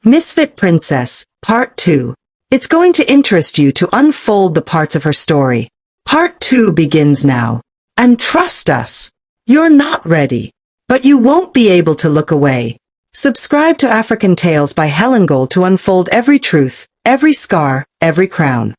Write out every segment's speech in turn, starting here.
Misfit Princess, Part 2. It's going to interest you to unfold the parts of her story. Part 2 begins now. And trust us, you're not ready. But you won't be able to look away. Subscribe to African Tales by Hellengold to unfold every truth, every scar, every crown.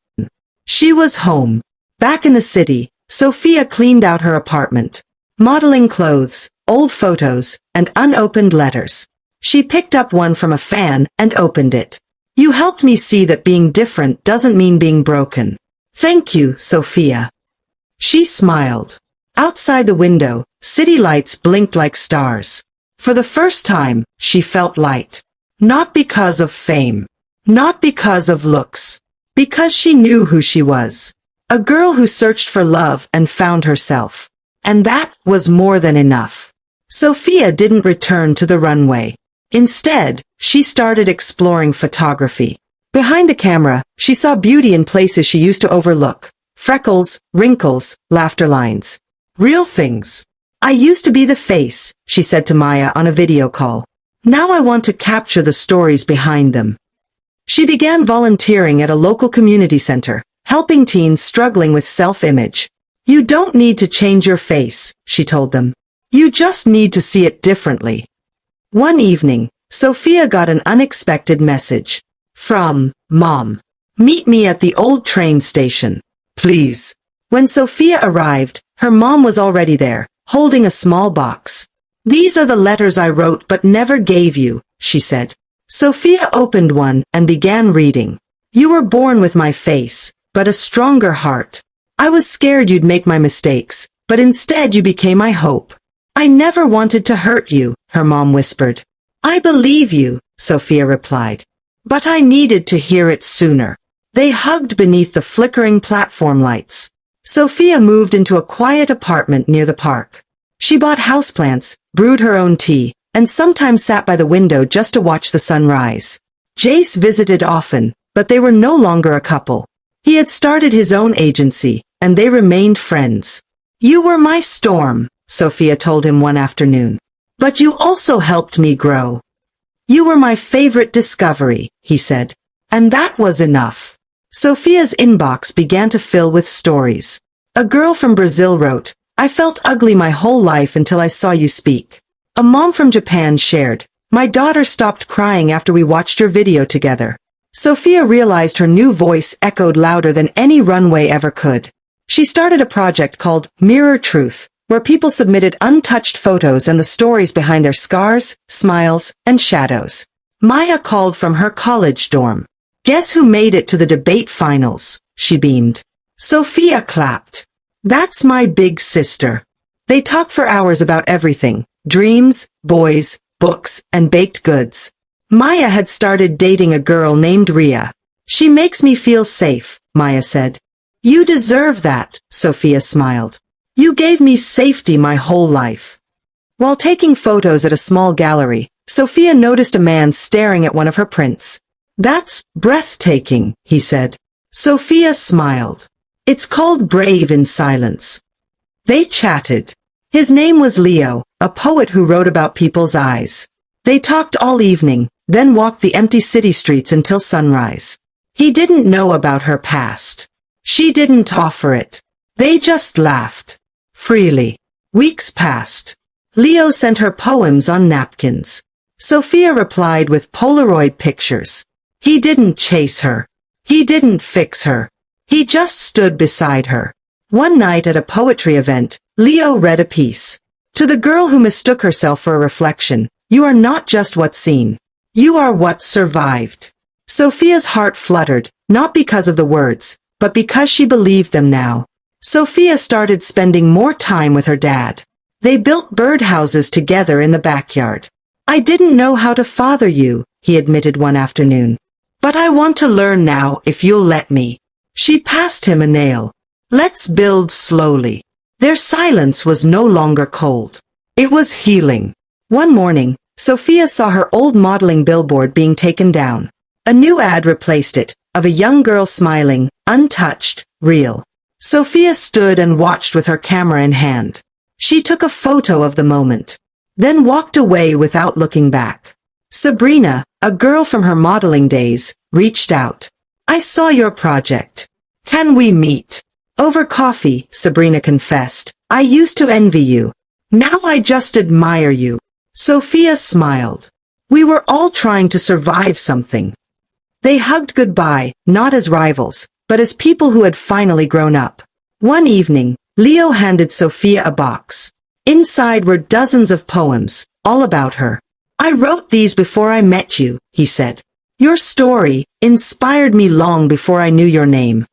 She was home. Back in the city, Sophia cleaned out her apartment. Modeling clothes, old photos, and unopened letters. She picked up one from a fan and opened it. You helped me see that being different doesn't mean being broken. Thank you, Sophia. She smiled. Outside the window, city lights blinked like stars. For the first time, she felt light. Not because of fame. Not because of looks. Because she knew who she was. A girl who searched for love and found herself. And that was more than enough. Sophia didn't return to the runway. Instead, she started exploring photography. Behind the camera, she saw beauty in places she used to overlook. Freckles, wrinkles, laughter lines. Real things. I used to be the face, she said to Maya on a video call. Now I want to capture the stories behind them. She began volunteering at a local community center, helping teens struggling with self-image. You don't need to change your face, she told them. You just need to see it differently. One evening, Sophia got an unexpected message. From Mom. Meet me at the old train station. Please. When Sophia arrived, her mom was already there, holding a small box. These are the letters I wrote but never gave you, she said. Sophia opened one and began reading. You were born with my face, but a stronger heart. I was scared you'd make my mistakes, but instead you became my hope. I never wanted to hurt you, her mom whispered. I believe you, Sophia replied. But I needed to hear it sooner. They hugged beneath the flickering platform lights. Sophia moved into a quiet apartment near the park. She bought houseplants, brewed her own tea, and sometimes sat by the window just to watch the sun rise. Jace visited often, but they were no longer a couple. He had started his own agency, and they remained friends. You were my storm, Sophia told him one afternoon. But you also helped me grow. You were my favorite discovery, he said. And that was enough. Sophia's inbox began to fill with stories. A girl from Brazil wrote, I felt ugly my whole life until I saw you speak. A mom from Japan shared, my daughter stopped crying after we watched your video together. Sophia realized her new voice echoed louder than any runway ever could. She started a project called Mirror Truth, where people submitted untouched photos and the stories behind their scars, smiles, and shadows. Maya called from her college dorm. Guess who made it to the debate finals? She beamed. Sophia clapped. That's my big sister. They talked for hours about everything. Dreams, boys, books, and baked goods. Maya had started dating a girl named Ria. She makes me feel safe, Maya said. You deserve that, Sophia smiled. You gave me safety my whole life. While taking photos at a small gallery, Sophia noticed a man staring at one of her prints. That's breathtaking, he said. Sophia smiled. It's called Brave in Silence. They chatted. His name was Leo, a poet who wrote about people's eyes. They talked all evening, then walked the empty city streets until sunrise. He didn't know about her past. She didn't offer it. They just laughed. Freely. Weeks passed. Leo sent her poems on napkins. Sophia replied with Polaroid pictures. He didn't chase her. He didn't fix her. He just stood beside her. One night at a poetry event, Leo read a piece. To the girl who mistook herself for a reflection, you are not just what's seen. You are what survived. Sophia's heart fluttered, not because of the words, but because she believed them now. Sophia started spending more time with her dad. They built birdhouses together in the backyard. I didn't know how to father you, he admitted one afternoon. But I want to learn now if you'll let me. She passed him a nail. Let's build slowly. Their silence was no longer cold. It was healing. One morning, Sophia saw her old modeling billboard being taken down. A new ad replaced it, of a young girl smiling, untouched, real. Sophia stood and watched with her camera in hand. She took a photo of the moment, then walked away without looking back. Sabrina, a girl from her modeling days, reached out. I saw your project. Can we meet? Over coffee, Sabrina confessed. I used to envy you. Now I just admire you. Sophia smiled. We were all trying to survive something. They hugged goodbye, not as rivals, but as people who had finally grown up. One evening, Leo handed Sophia a box. Inside were dozens of poems, all about her. I wrote these before I met you, he said. Your story inspired me long before I knew your name.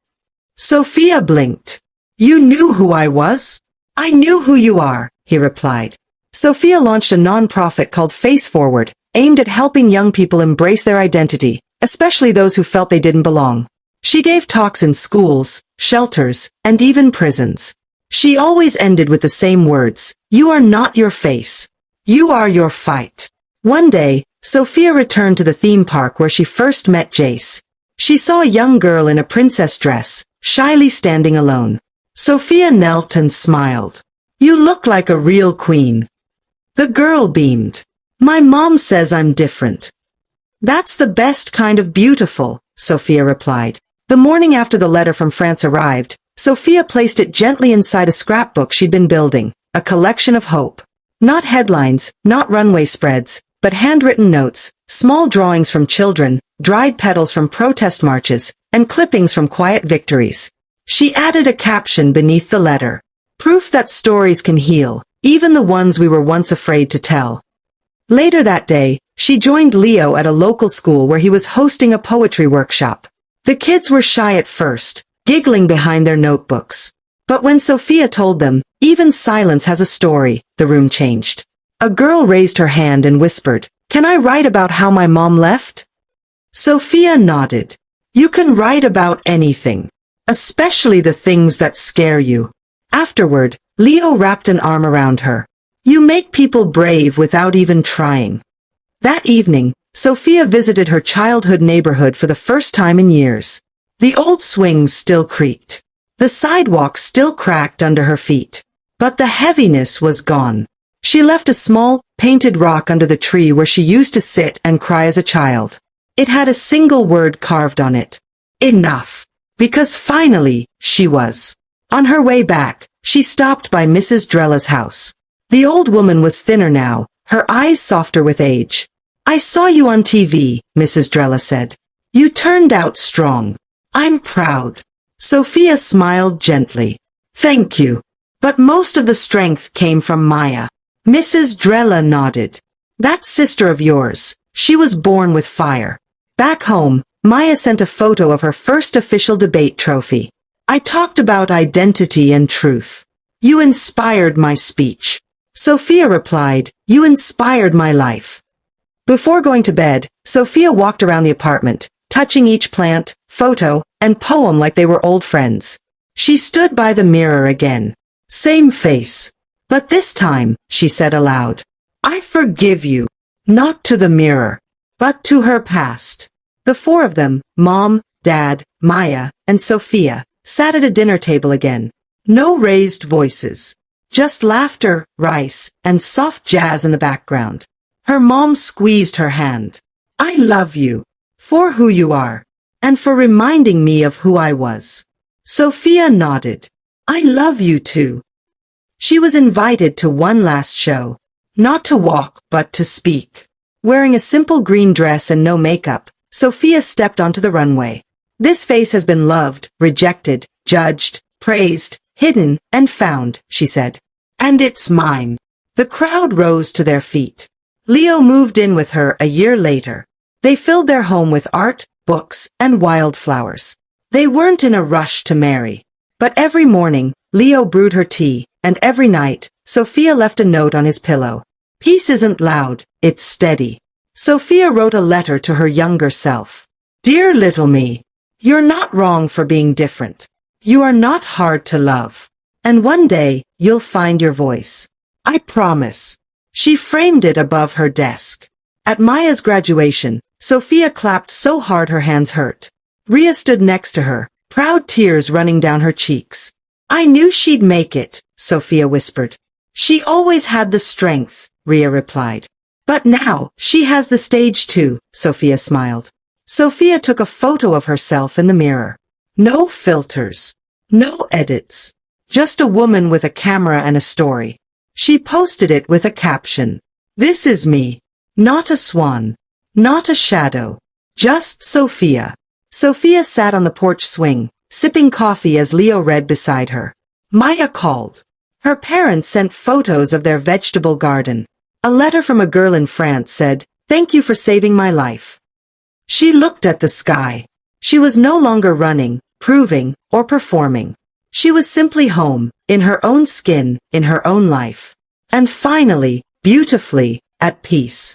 Sophia blinked. You knew who I was? I knew who you are, he replied. Sophia launched a non-profit called Face Forward, aimed at helping young people embrace their identity, especially those who felt they didn't belong. She gave talks in schools, shelters, and even prisons. She always ended with the same words, you are not your face. You are your fight. One day, Sophia returned to the theme park where she first met Jace. She saw a young girl in a princess dress, shyly standing alone. Sophia knelt and smiled. You look like a real queen. The girl beamed. My mom says I'm different. That's the best kind of beautiful, Sophia replied. The morning after the letter from France arrived, Sophia placed it gently inside a scrapbook she'd been building, a collection of hope. Not headlines, not runway spreads, but handwritten notes, small drawings from children, dried petals from protest marches, and clippings from quiet victories. She added a caption beneath the letter. Proof that stories can heal, even the ones we were once afraid to tell. Later that day, she joined Leo at a local school where he was hosting a poetry workshop. The kids were shy at first, giggling behind their notebooks. But when Sophia told them, even silence has a story, the room changed. A girl raised her hand and whispered, Can I write about how my mom left? Sophia nodded. You can write about anything, especially the things that scare you. Afterward, Leo wrapped an arm around her. You make people brave without even trying. That evening, Sophia visited her childhood neighborhood for the first time in years. The old swings still creaked. The sidewalk still cracked under her feet. But the heaviness was gone. She left a small, painted rock under the tree where she used to sit and cry as a child. It had a single word carved on it. Enough. Because finally, she was. On her way back, she stopped by Mrs. Drella's house. The old woman was thinner now, her eyes softer with age. I saw you on TV, Mrs. Drella said. You turned out strong. I'm proud. Sophia smiled gently. Thank you. But most of the strength came from Maya. Mrs. Drella nodded. That sister of yours, she was born with fire. Back home, Maya sent a photo of her first official debate trophy. I talked about identity and truth. You inspired my speech. Sophia replied, You inspired my life. Before going to bed, Sophia walked around the apartment, touching each plant, photo, and poem like they were old friends. She stood by the mirror again. Same face. But this time, she said aloud, I forgive you. Not to the mirror, but to her past. The four of them, Mom, Dad, Maya, and Sophia, sat at a dinner table again. No raised voices. Just laughter, rice, and soft jazz in the background. Her mom squeezed her hand. I love you. For who you are. And for reminding me of who I was. Sophia nodded. I love you too. She was invited to one last show. Not to walk, but to speak. Wearing a simple green dress and no makeup, Sophia stepped onto the runway. This face has been loved, rejected, judged, praised, hidden, and found, she said. And it's mine. The crowd rose to their feet. Leo moved in with her a year later. They filled their home with art, books, and wildflowers. They weren't in a rush to marry. But every morning, Leo brewed her tea, and every night, Sophia left a note on his pillow. Peace isn't loud, it's steady. Sophia wrote a letter to her younger self. Dear little me, you're not wrong for being different. You are not hard to love. And one day, you'll find your voice. I promise. She framed it above her desk. At Maya's graduation, Sophia clapped so hard her hands hurt. Ria stood next to her, proud tears running down her cheeks. I knew she'd make it, Sophia whispered. She always had the strength, Ria replied. But now, she has the stage too, Sophia smiled. Sophia took a photo of herself in the mirror. No filters. No edits. Just a woman with a camera and a story. She posted it with a caption. This is me. Not a swan. Not a shadow. Just Sophia. Sophia sat on the porch swing, sipping coffee as Leo read beside her. Maya called. Her parents sent photos of their vegetable garden. A letter from a girl in France said, "Thank you for saving my life." She looked at the sky. She was no longer running, proving, or performing. She was simply home, in her own skin, in her own life. And finally, beautifully, at peace.